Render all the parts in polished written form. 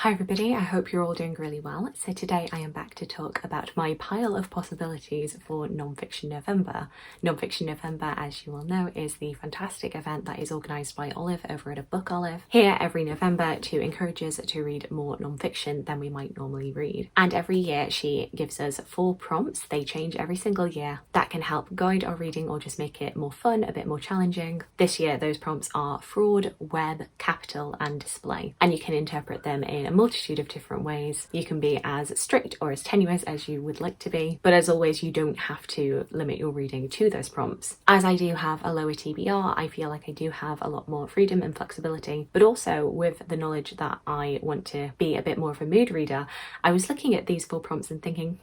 Hi everybody, I hope you're all doing really well. So today I am back to talk about my pile of possibilities for Non-Fiction November. Non-Fiction November, as you all know, is the fantastic event that is organised by Olive over at A Book Olive here every November to encourage us to read more non-fiction than we might normally read. And every year she gives us 4 prompts, they change every single year, that can help guide our reading or just make it more fun, a bit more challenging. This year those prompts are fraud, web, capital and display, and you can interpret them in a multitude of different ways. You can be as strict or as tenuous as you would like to be, but as always you don't have to limit your reading to those prompts. As I do have a lower TBR, I feel like I do have a lot more freedom and flexibility, but also with the knowledge that I want to be a bit more of a mood reader, I was looking at these 4 prompts and thinking,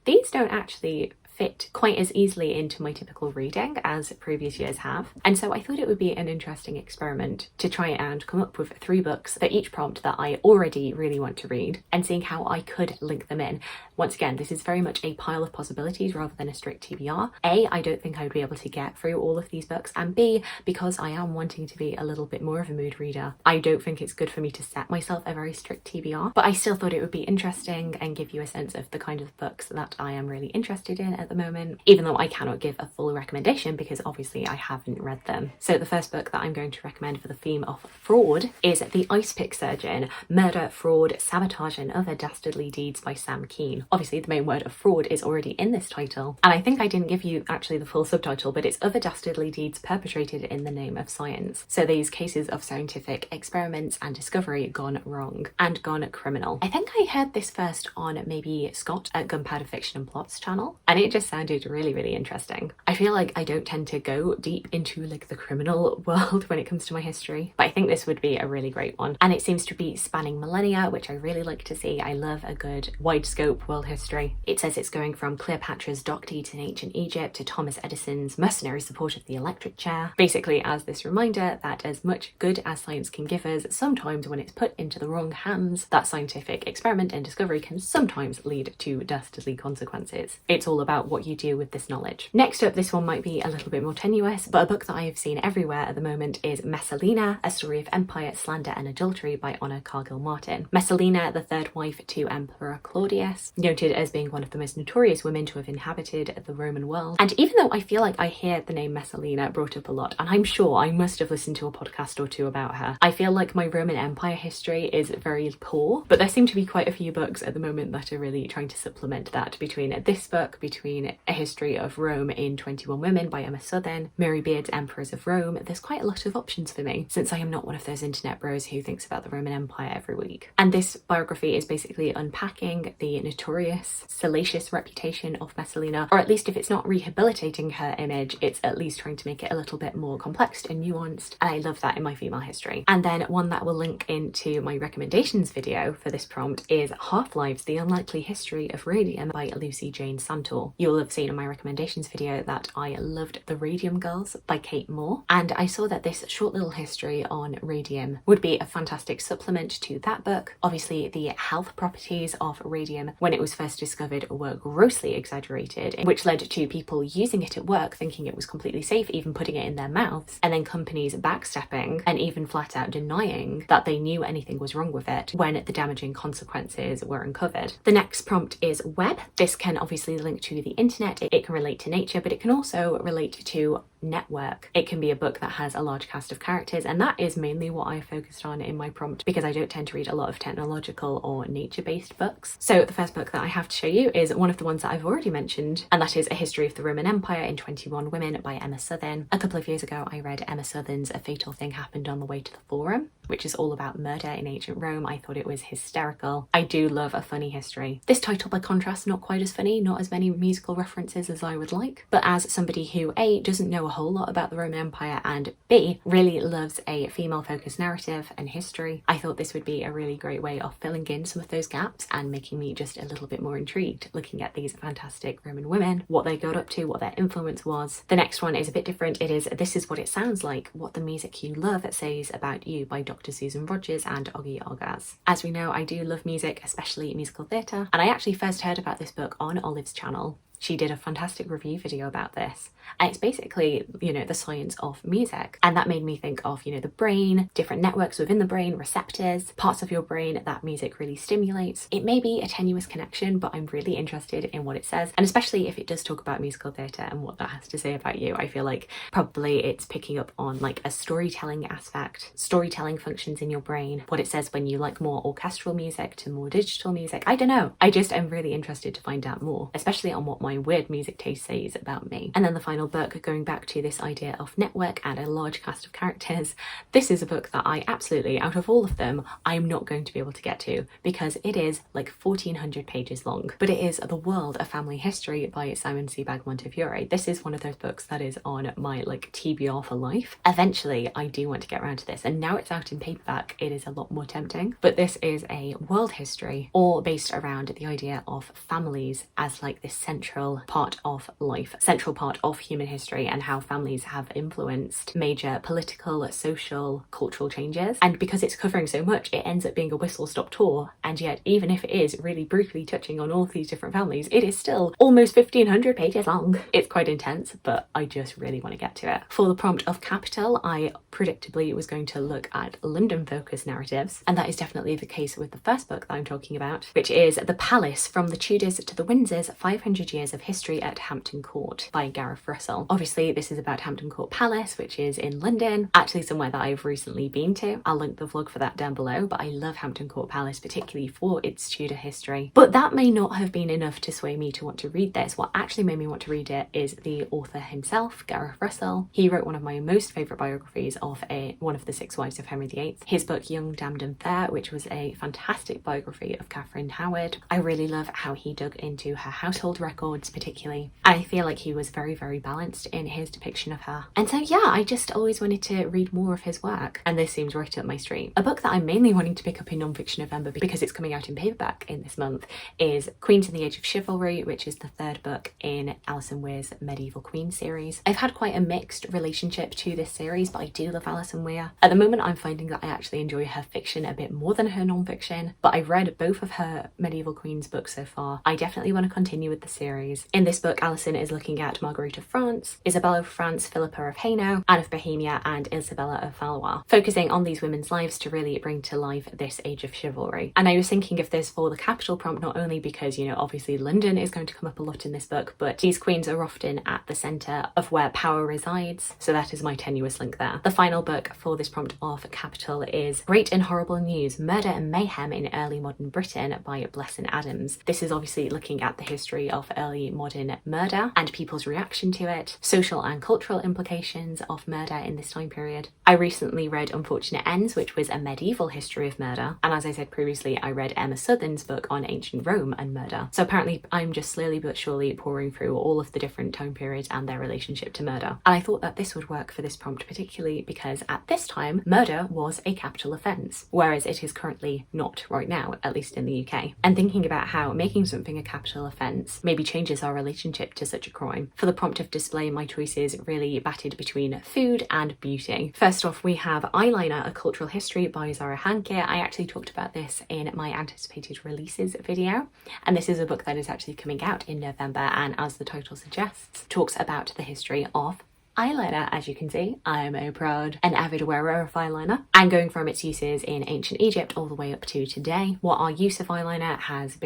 these don't actually fit quite as easily into my typical reading as previous years have. And so I thought it would be an interesting experiment to try and come up with 3 books for each prompt that I already really want to read and seeing how I could link them in. Once again, this is very much a pile of possibilities rather than a strict TBR. A, I don't think I would be able to get through all of these books, and B, because I am wanting to be a little bit more of a mood reader, I don't think it's good for me to set myself a very strict TBR, but I still thought it would be interesting and give you a sense of the kind of books that I am really interested in at the moment, even though I cannot give a full recommendation because obviously I haven't read them. So the first book that I'm going to recommend for the theme of fraud is The Icepick Surgeon, Murder, Fraud, Sabotage and Other Dastardly Deeds by Sam Kean. Obviously the main word of fraud is already in this title, and I think I didn't give you actually the full subtitle, but it's Other Dastardly Deeds Perpetrated in the Name of Science. So these cases of scientific experiments and discovery gone wrong and gone criminal. I think I heard this first on maybe Scott at Gunpowder Fiction and Plots channel, and it just sounded really interesting. I feel like I don't tend to go deep into like the criminal world when it comes to my history, but I think this would be a really great one. And it seems to be spanning millennia, which I really like to see. I love a good wide scope world history. It says it's going from Cleopatra's dock deeds in ancient Egypt to Thomas Edison's mercenary support of the electric chair. Basically as this reminder that as much good as science can give us, sometimes when it's put into the wrong hands, that scientific experiment and discovery can sometimes lead to dastardly consequences. It's all about what you do with this knowledge. Next up, this one might be a little bit more tenuous, but a book that I have seen everywhere at the moment is Messalina, A Story of Empire, Slander and Adultery by Honor Cargill-Martin. Messalina, the 3rd wife to Emperor Claudius, noted as being one of the most notorious women to have inhabited the Roman world. And even though I feel like I hear the name Messalina brought up a lot, and I'm sure I must have listened to a podcast or 2 about her, I feel like my Roman Empire history is very poor, but there seem to be quite a few books at the moment that are really trying to supplement that. Between this book, between A History of Rome in 21 Women by Emma Southon, Mary Beard's Emperors of Rome, there's quite a lot of options for me, since I am not one of those internet bros who thinks about the Roman Empire every week. And this biography is basically unpacking the notorious, salacious reputation of Messalina, or at least if it's not rehabilitating her image, it's at least trying to make it a little bit more complex and nuanced, and I love that in my female history. And then one that will link into my recommendations video for this prompt is Half-Lives, The Unlikely History of Radium by Lucy Jane Santor. You'll have seen in my recommendations video that I loved The Radium Girls by Kate Moore, and I saw that this short little history on radium would be a fantastic supplement to that book. Obviously the health properties of radium when it was first discovered were grossly exaggerated, which led to people using it at work thinking it was completely safe, even putting it in their mouths, and then companies backstepping and even flat out denying that they knew anything was wrong with it when the damaging consequences were uncovered. The next prompt is web. This can obviously link to the internet, it can relate to nature, but it can also relate to network. It can be a book that has a large cast of characters, and that is mainly what I focused on in my prompt because I don't tend to read a lot of technological or nature-based books. So the first book that I have to show you is one of the ones that I've already mentioned, and that is A History of the Roman Empire in 21 Women by Emma Southon. A couple of years ago I read Emma Southon's A Fatal Thing Happened on the Way to the Forum, which is all about murder in ancient Rome. I thought it was hysterical. I do love a funny history. This title by contrast, not quite as funny, not as many musical references as I would like, but as somebody who A, doesn't know a whole lot about the Roman Empire and B, really loves a female focused narrative and history, I thought this would be a really great way of filling in some of those gaps and making me just a little bit more intrigued looking at these fantastic Roman women, what they got up to, what their influence was. The next one is a bit different. It is This Is What It Sounds Like, What the Music You Love Says About You by Dr. Susan Rogers and Ogas. As we know, I do love music, especially musical theatre, and I actually first heard about this book on Olive's channel. She did a fantastic review video about this. And it's basically, you know, the science of music. And that made me think of, you know, the brain, different networks within the brain, receptors, parts of your brain that music really stimulates. It may be a tenuous connection, but I'm really interested in what it says. And especially if it does talk about musical theatre and what that has to say about you, I feel like probably it's picking up on like a storytelling aspect, storytelling functions in your brain, what it says when you like more orchestral music to more digital music. I don't know. I just am really interested to find out more, especially on what my weird music taste says about me. And then the final book, going back to this idea of network and a large cast of characters, this is a book that I absolutely, out of all of them, I'm not going to be able to get to because it is like 1400 pages long. But it is The World of Family History by Simon Sebag Montefiore. This is one of those books that is on my like TBR for life. Eventually I do want to get around to this, and now it's out in paperback, it is a lot more tempting. But this is a world history all based around the idea of families as like this central part of life, central part of human history, and how families have influenced major political, social, cultural changes. And because it's covering so much, it ends up being a whistle-stop tour. And yet, even if it is really brutally touching on all of these different families, it is still almost 1500 pages long. It's quite intense, but I just really want to get to it. For the prompt of capital, I predictably was going to look at London-focused narratives, and that is definitely the case with the first book that I'm talking about, which is The Palace: From the Tudors to the Windsors, 500 Years of History at Hampton Court by Gareth. Obviously this is about Hampton Court Palace, which is in London, actually somewhere that I've recently been to. I'll link the vlog for that down below, but I love Hampton Court Palace, particularly for its Tudor history. But that may not have been enough to sway me to want to read this. What actually made me want to read it is the author himself, Gareth Russell. He wrote one of my most favourite biographies of one of the 6 wives of Henry VIII. His book Young, Damned and Fair, which was a fantastic biography of Catherine Howard. I really love how he dug into her household records particularly. I feel like he was very balanced in his depiction of her. And so yeah, I just always wanted to read more of his work, and this seems right up my street. A book that I'm mainly wanting to pick up in non-fiction November because it's coming out in paperback in this month is Queens in the Age of Chivalry, which is the 3rd book in Alison Weir's Medieval Queen series. I've had quite a mixed relationship to this series, but I do love Alison Weir. At the moment I'm finding that I actually enjoy her fiction a bit more than her non-fiction, but I've read both of her Medieval Queens books so far. I definitely want to continue with the series. In this book, Alison is looking at Marguerite of France, Isabella of France, Philippa of Hainaut, Anne of Bohemia, and Isabella of Valois, focusing on these women's lives to really bring to life this age of chivalry. And I was thinking of this for the capital prompt, not only because, you know, obviously London is going to come up a lot in this book, but these queens are often at the centre of where power resides, so that is my tenuous link there. The final book for this prompt of capital is Great and Horrible News: Murder and Mayhem in Early Modern Britain by Blessin Adams. This is obviously looking at the history of early modern murder and people's reaction to it, social and cultural implications of murder in this time period. I recently read Unfortunate Ends, which was a medieval history of murder, and as I said previously, I read Emma Southon's book on ancient Rome and murder. So apparently I'm just slowly but surely pouring through all of the different time periods and their relationship to murder. And I thought that this would work for this prompt particularly because at this time murder was a capital offence, whereas it is currently not right now, at least in the UK. And thinking about how making something a capital offence maybe changes our relationship to such a crime. For the prompt of display, my choices really batted between food and beauty. First off, we have Eyeliner: A Cultural History by Zahra Hankir. I actually talked about this in my anticipated releases video, and this is a book that is actually coming out in November, and as the title suggests, talks about the history of eyeliner. As you can see, I'm a proud and avid wearer of eyeliner, and going from its uses in ancient Egypt all the way up to today, what our use of eyeliner has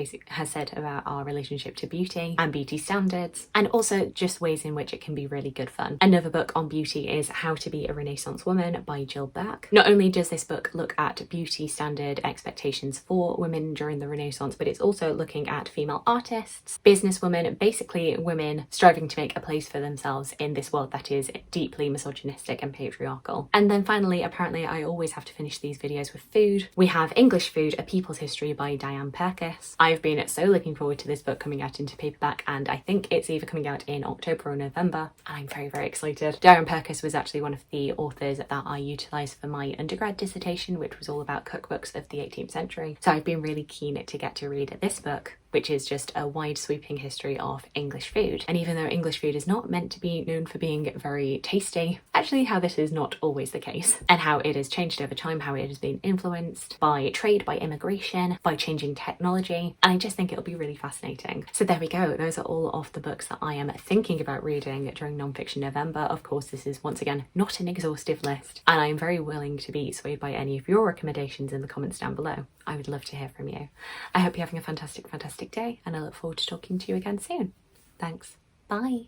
said about our relationship to beauty and beauty standards, and also just ways in which it can be really good fun. Another book on beauty is How to Be a Renaissance Woman by Jill Burke. Not only does this book look at beauty standard expectations for women during the Renaissance, but it's also looking at female artists, businesswomen, basically women striving to make a place for themselves in this world that is deeply misogynistic and patriarchal. And then finally, apparently I always have to finish these videos with food. We have English Food: A People's History by Diane Purkiss. I've been so looking forward to this book coming out into paperback, and I think it's either coming out in October or November, and I'm very excited. Diane Purkiss was actually one of the authors that I utilised for my undergrad dissertation, which was all about cookbooks of the 18th century, so I've been really keen to get to read this book. which is just a wide sweeping history of English food. And even though English food is not meant to be known for being very tasty, actually how this is not always the case, and how it has changed over time, how it has been influenced by trade, by immigration, by changing technology, and I just think it'll be really fascinating. So there we go, those are all of the books that I am thinking about reading during Non-Fiction November. Of course, this is once again not an exhaustive list, and I am very willing to be swayed by any of your recommendations in the comments down below. I would love to hear from you. I hope you're having a fantastic day, and I look forward to talking to you again soon. Thanks. Bye.